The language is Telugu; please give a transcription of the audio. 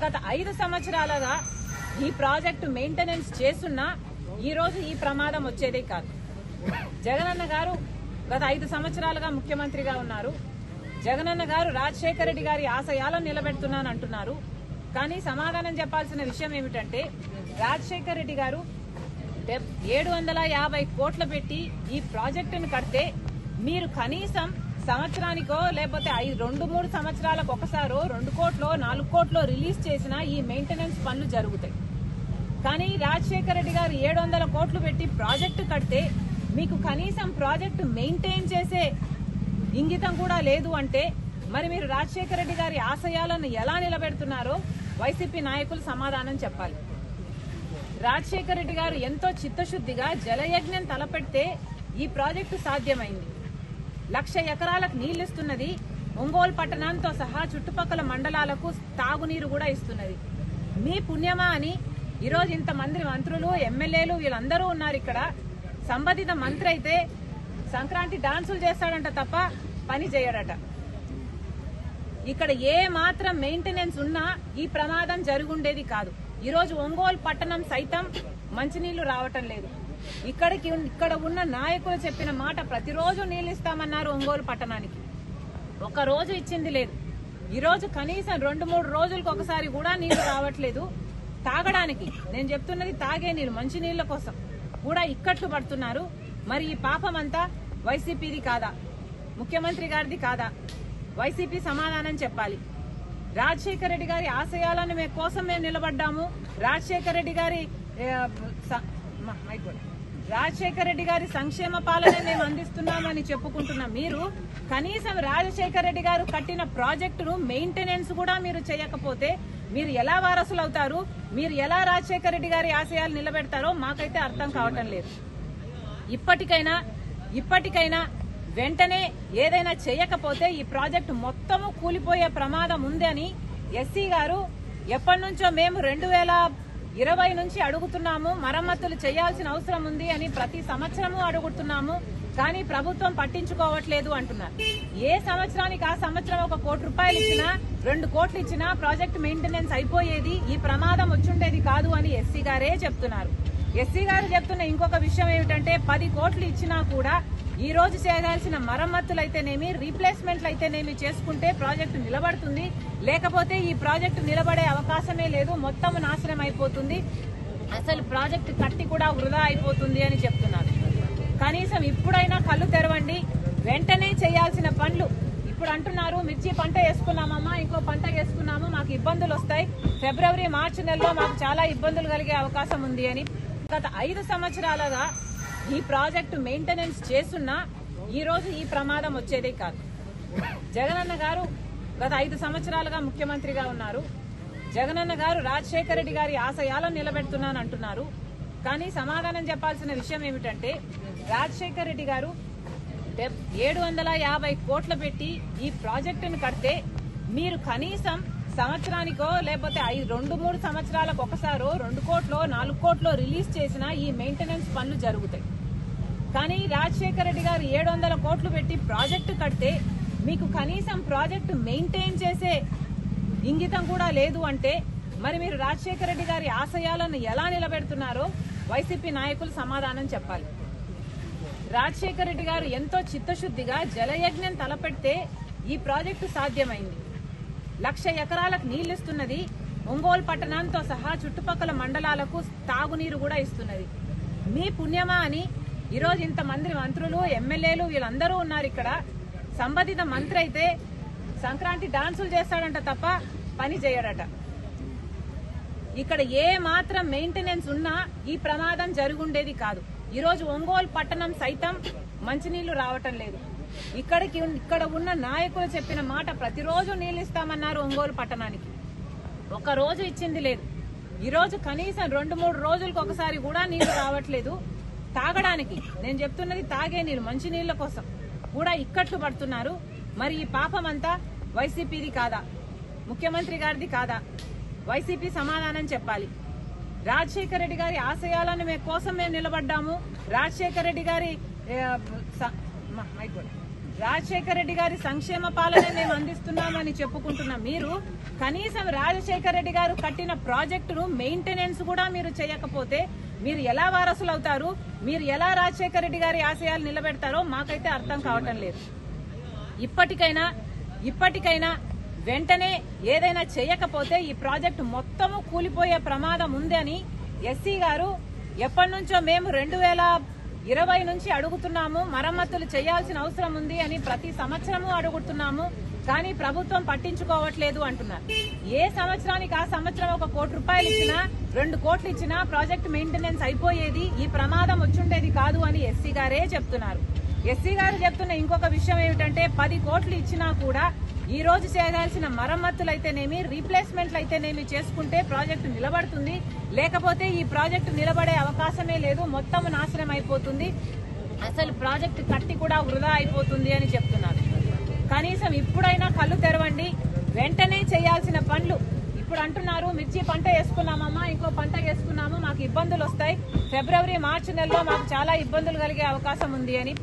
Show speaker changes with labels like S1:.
S1: గత 5 సంవత్సరాలుగా ఈ ప్రాజెక్టు మెయింటెనెన్స్ చేస్తున్నా ఈ రోజు ఈ ప్రమాదం వచ్చేదే కాదు. జగనన్న గారు గత 5 సంవత్సరాలుగా ముఖ్యమంత్రిగా ఉన్నారు. జగనన్న గారు రాజశేఖర రెడ్డి గారి ఆశయాలను నిలబెడుతున్నాను అంటున్నారు. కానీ సమాధానం చెప్పాల్సిన విషయం ఏమిటంటే రాజశేఖర రెడ్డి గారు 750 కోట్లు పెట్టి ఈ ప్రాజెక్టును కడితే మీరు కనీసం సంవత్సరానికో లేకపోతే 2-3 సంవత్సరాలకు ఒకసారో 2 కోట్లో 4 కోట్లో రిలీజ్ చేసిన ఈ మెయింటెనెన్స్ పనులు జరుగుతాయి. కానీ రాజశేఖర రెడ్డి గారు 700 కోట్లు పెట్టి ప్రాజెక్టు కడితే మీకు కనీసం ప్రాజెక్టు మెయింటైన్ చేసే ఇంగితం కూడా లేదు అంటే మరి మీరు రాజశేఖర రెడ్డి గారి ఆశయాలను ఎలా నిలబెడుతున్నారో వైసీపీ నాయకులు సమాధానం చెప్పాలి. రాజశేఖర రెడ్డి గారు ఎంతో చిత్తశుద్ధిగా జలయజ్ఞం తలపెడితే ఈ ప్రాజెక్టు సాధ్యమైంది. 1,00,000 ఎకరాలకు నీళ్లిస్తున్నది. ఒంగోలు పట్టణంతో సహా చుట్టుపక్కల మండలాలకు తాగునీరు కూడా ఇస్తున్నది. మీ పుణ్యమా అని ఈరోజు ఇంతమంది మంత్రులు ఎమ్మెల్యేలు వీళ్ళందరూ ఉన్నారు. ఇక్కడ సంబంధిత మంత్రి అయితే సంక్రాంతి డాన్సులు చేస్తాడంట తప్ప పని చేయడట. ఇక్కడ ఏ మాత్రం మెయింటెనెన్స్ ఉన్నా ఈ ప్రమాదం జరుగుండేది కాదు. ఈరోజు ఒంగోలు పట్టణం సైతం మంచినీళ్లు రావటం లేదు. ఇక్కడ ఉన్న నాయకులు చెప్పిన మాట ప్రతిరోజు నీళ్లు ఇస్తామన్నారు. ఒంగోలు పట్టణానికి ఒక రోజు ఇచ్చింది లేదు. ఈరోజు కనీసం 2-3 రోజులకు ఒకసారి కూడా నీళ్లు రావట్లేదు. తాగడానికి నేను చెప్తున్నది తాగే నీళ్లు మంచి నీళ్ల కోసం కూడా ఇక్కట్లు పడుతున్నారు. మరి ఈ పాపం అంతా వైసీపీది కాదా, ముఖ్యమంత్రి గారిది కాదా? వైసీపీ సమాధానం చెప్పాలి. రాజశేఖర రెడ్డి గారి ఆశయాలను కోసం మేము నిలబడ్డాము. రాజశేఖర రెడ్డి గారి సంక్షేమ పాలన మేము అందిస్తున్నామని చెప్పుకుంటున్న మీరు కనీసం రాజశేఖర రెడ్డి గారు కట్టిన ప్రాజెక్టును మెయింటెనెన్స్ కూడా మీరు చేయకపోతే మీరు ఎలా వారసులు అవుతారు? మీరు ఎలా రాజశేఖర రెడ్డి గారి ఆశయాలు నిలబెడతారో మాకైతే అర్థం కావటం లేదు. ఇప్పటికైనా వెంటనే ఏదైనా చేయకపోతే ఈ ప్రాజెక్టు మొత్తము కూలిపోయే ప్రమాదం ఉంది అని ఎస్సీ గారు ఎప్పటి నుంచో మేము 2020 నుంచి అడుగుతున్నాము. మరమ్మతులు చేయాల్సిన అవసరం ఉంది అని ప్రతి సంవత్సరము అడుగుతున్నాము. కానీ ప్రభుత్వం పట్టించుకోవట్లేదు అంటున్నారు. ఏ సంవత్సరానికి ఆ సంవత్సరం 1 కోటి రూపాయలు ఇచ్చినా 2 కోట్లు ఇచ్చినా ప్రాజెక్టు మెయింటెనెన్స్ అయిపోయేది, ఈ ప్రమాదం వచ్చుండేది కాదు అని ఎస్సీ గారే చెప్తున్నారు. ఎస్సీ గారు చెప్తున్న ఇంకొక విషయం ఏమిటంటే 10 కోట్లు ఇచ్చినా కూడా ఈ రోజు చేయాల్సిన మరమ్మతులు అయితేనేమి రీప్లేస్మెంట్లు అయితేనేమి చేసుకుంటే ప్రాజెక్టు నిలబడుతుంది. లేకపోతే ఈ ప్రాజెక్టు నిలబడే అవకాశమే లేదు, మొత్తం నాశనం అయిపోతుంది, అసలు ప్రాజెక్టు కట్టి కూడా వృధా అయిపోతుంది అని చెప్తున్నారు. కనీసం ఇప్పుడైనా కళ్ళు తెరవండి. వెంటనే చేయాల్సిన పనులు ఇప్పుడు అంటున్నారు. మిర్చి పంట వేసుకున్నామమ్మా, ఇంకో పంట వేసుకున్నాము, మాకు ఇబ్బందులు వస్తాయి, ఫిబ్రవరి మార్చి నెలలో మాకు చాలా ఇబ్బందులు కలిగే అవకాశం ఉంది అని గత 5 సంవత్సరాలుగా ఈ ప్రాజెక్టు మెయింటెనెన్స్ చేస్తున్నా ఈ రోజు ఈ ప్రమాదం వచ్చేదే కాదు. జగనన్న గారు గత 5 సంవత్సరాలుగా ముఖ్యమంత్రిగా ఉన్నారు. జగనన్న గారు రాజశేఖర రెడ్డి గారి ఆశయాలను నిలబెడుతున్నాను అంటున్నారు. కానీ సమాధానం చెప్పాల్సిన విషయం ఏమిటంటే రాజశేఖర రెడ్డి గారు 750 కోట్లు పెట్టి ఈ ప్రాజెక్టును కడితే మీరు కనీసం సంవత్సరానికో లేకపోతే 2-3 సంవత్సరాలకు ఒకసారో 2 కోట్లో 4 కోట్లో రిలీజ్ చేసిన ఈ మెయింటెనెన్స్ పనులు జరుగుతాయి. కానీ రాజశేఖర రెడ్డి గారు 700 కోట్లు పెట్టి ప్రాజెక్టు కడితే మీకు కనీసం ప్రాజెక్టు మెయింటైన్ చేసే ఇంగితం కూడా లేదు అంటే మరి మీరు రాజశేఖర రెడ్డి గారి ఆశయాలను ఎలా నిలబెడుతున్నారో వైసీపీ నాయకులు సమాధానం చెప్పాలి. రాజశేఖర రెడ్డి గారు ఎంతో చిత్తశుద్ధిగా జలయజ్ఞం తలపెడితే ఈ ప్రాజెక్టు సాధ్యమైంది. 1,00,000 ఎకరాలకు నీళ్లిస్తున్నది. ఒంగోలు పట్టణంతో సహా చుట్టుపక్కల మండలాలకు తాగునీరు కూడా ఇస్తున్నది. మీ పుణ్యమా అని ఈరోజు ఇంతమంది మంత్రులు ఎమ్మెల్యేలు వీళ్ళందరూ ఉన్నారు. ఇక్కడ సంబంధిత మంత్రి అయితే సంక్రాంతి డాన్సులు చేస్తాడంట తప్ప పని చేయడట. ఇక్కడ ఏ మాత్రం మెయింటెనెన్స్ ఉన్నా ఈ ప్రమాదం జరుగుండేది కాదు. ఈరోజు ఒంగోలు పట్టణం సైతం మంచినీళ్లు రావటం లేదు. ఇక్కడ ఉన్న నాయకులు చెప్పిన మాట ప్రతిరోజు నీళ్లు ఇస్తామన్నారు. ఒంగోలు పట్టణానికి ఒక రోజు ఇచ్చింది లేదు. ఈరోజు కనీసం 2-3 రోజులకు ఒకసారి కూడా నీళ్లు రావట్లేదు. తాగడానికి నేను చెప్తున్నది తాగే నీళ్లు మంచి నీళ్ల కోసం కూడా ఇక్కట్లు పడుతున్నారు. మరి ఈ పాపం అంతా వైసీపీది కాదా, ముఖ్యమంత్రి గారిది కాదా? వైసీపీ సమాధానం చెప్పాలి. రాజశేఖర రెడ్డి గారి ఆశయాలను కోసం మేము నిలబడ్డాము. రాజశేఖర రెడ్డి గారి రాజశేఖర రెడ్డి గారి సంక్షేమ పాలన మేము అందిస్తున్నామని చెప్పుకుంటున్న మీరు కనీసం రాజశేఖర రెడ్డి గారు కట్టిన ప్రాజెక్టును మెయింటెనెన్స్ కూడా మీరు చేయకపోతే మీరు ఎలా వారసులు అవుతారు? మీరు ఎలా రాజశేఖర రెడ్డి గారి ఆశయాలు నిలబెడతారో మాకైతే అర్థం కావటం లేదు. ఇప్పటికైనా వెంటనే ఏదైనా చేయకపోతే ఈ ప్రాజెక్టు మొత్తము కూలిపోయే ప్రమాదం ఉంది అని ఎస్సీ గారు ఎప్పటి నుంచో మేము 2020 నుంచి అడుగుతున్నాము. మరమ్మతులు చేయాల్సిన అవసరం ఉంది అని ప్రతి సంవత్సరము అడుగుతున్నాము. కానీ ప్రభుత్వం పట్టించుకోవట్లేదు అంటున్నారు. ఏ సంవత్సరానికి ఆ సంవత్సరం 1 కోటి రూపాయలు ఇచ్చినా 2 కోట్లు ఇచ్చినా ప్రాజెక్ట్ మెయింటెనెన్స్ అయిపోయేది, ఈ ప్రమాదం వచ్చుండేది కాదు అని ఎస్సీ గారే చెప్తున్నారు. ఎస్సీ గారు చెప్తున్న ఇంకొక విషయం ఏమిటంటే 10 కోట్లు ఇచ్చినా కూడా ఈ రోజు చేయాల్సిన మరమ్మతులు అయితేనేమి, రీప్లేస్మెంట్లు అయితేనేమి చేసుకుంటే ప్రాజెక్టు నిలబడుతుంది. లేకపోతే ఈ ప్రాజెక్టు నిలబడే అవకాశమే లేదు, మొత్తం నాశనం అయిపోతుంది, అసలు ప్రాజెక్టు కట్టి కూడా వృధా అయిపోతుంది అని చెప్తున్నారు. కనీసం ఇప్పుడైనా కళ్ళు తెరవండి. వెంటనే చేయాల్సిన పనులు ఇప్పుడు అంటున్నారు. మిర్చి పంట వేసుకున్నామమ్మా, ఇంకో పంట వేసుకున్నాము, మాకు ఇబ్బందులు వస్తాయి, ఫిబ్రవరి మార్చి నెలలో మాకు చాలా ఇబ్బందులు కలిగే అవకాశం ఉంది అని.